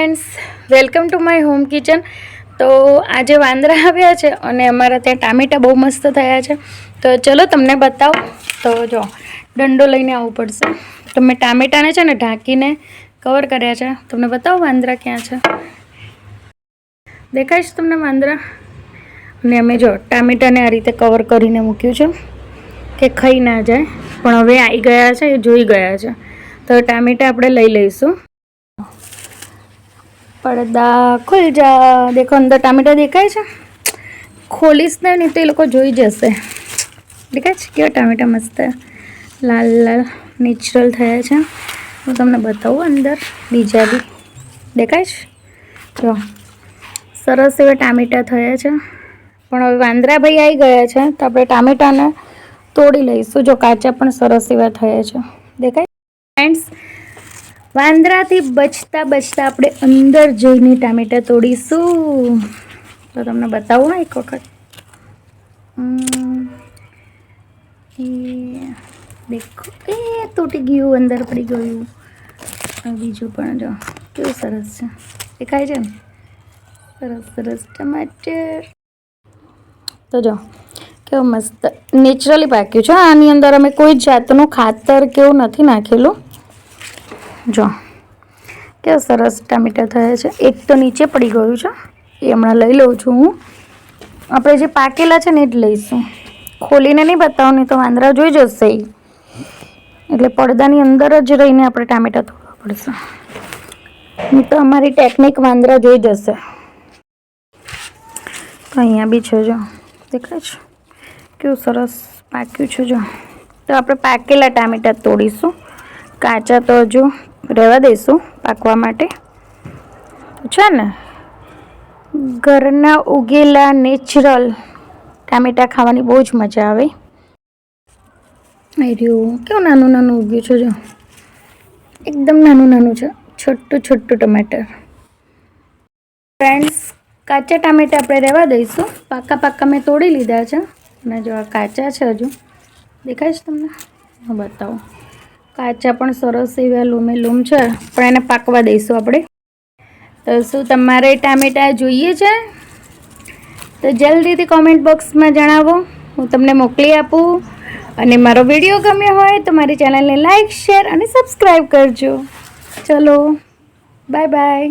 Friends, welcome to my home kitchen. तो आज वांदरा आव्या छे अने अमारा त्यां टामेटा बहु मस्त थया छे। तो चलो तमने बताऊं। तो जो डंडो लईने आववुं पड़शे। तो मैं टामेटाने छे ने ढांकीने कवर कर्या छे। तमने बताऊं वांदरा क्यां छे। देखाय छे तमने वांदरा? अने अमे जो टामेटाने आ रीते कवर करीने मूक्युं छे के खाई ना जाय, पण हवे आई गया छे, ए जोई गया छे। तो टामेटा आपणे लई लईशुं। પડદા ખુલ જા। देखो अंदर टामेटा देखाय छे। खोलीश नहीं तो ये लोग जोई जशे। देखाय छे केवा टामेटा मस्त लाल लाल नेचरल थया छे। हूँ तमने बताऊँ अंदर बीजा बी देखाय छे। जो सरस एवा टामेटा थया छे। पण हवे वांदरा भाई आई गया छे तो आपणे टामेटाने तोड़ी लईशुं। जो काचा पण सरस एवा थया छे। देखाय फ्रेंड्स, वांदराथी बचता बचता આપણે અંદર જઈને ટામેટા તોડીશું। તો તમને બતાવું એક વખત। દેખો, એ તૂટી ગયું, અંદર પડી ગયું। બીજું પણ જો કેવું સરસ છે, દેખાય છે ને? સરસ સરસ ટમાટર। તો જો કેવું મસ્ત નેચરલી પાક્યું છે। આની અંદર અમે કોઈ જાતનું ખાતર કેવું નથી નાખેલું। जो क्या सरस टामेटा थया छे। एक तो नीचे पड़ी गयुं छे, ए हमणां लई लઉં છું હું। આપણે જે પાકેલા છે ને એ જ લઈશું। ખોલીને નહીં બતાવું, નહીં તો વાંદરા જોઈ જશે। એટલે પડદાની અંદર જ રહીને આપણે ટામેટા તોડવા પડશે, નહીં તો અમારી ટેકનિક વાંદરા જોઈ જશે। તો અહીંયા બી છે, જો દેખાય છે કેવું સરસ પાક્યું છે। જો તો આપણે પાકેલા ટામેટા તોડીશું। કાચા તો હજુ રહેવા દઈશું પાકવા માટે। છે ને ઘરના ઉગેલા નેચરલ ટામેટા ખાવાની બહુ જ મજા આવે। રહ્યું કેવું નાનું નાનું ઉગ્યું છે। જો એકદમ નાનું નાનું છે, છોટું છોટું ટમાટર। ફ્રેન્ડ્સ, કાચા ટામેટા આપણે રહેવા દઈશું। પાકા પાકા મેં તોડી લીધા છે અને જો આ કાચા છે હજુ દેખાય છે તમને? હું બતાવું। કાચા પણ સરસ એવા લૂમે લૂમ છે, પણ એને પાકવા દઈશું આપણે। તો શું તમારે ટામેટા જોઈએ છે? તો જલ્દીથી કોમેન્ટ બોક્સમાં જણાવો, હું તમને મોકલી આપું। અને મારો વિડીયો ગમ્યો હોય તો મારી ચેનલને લાઈક, શેર અને સબસ્ક્રાઈબ કરજો। ચલો, બાય બાય।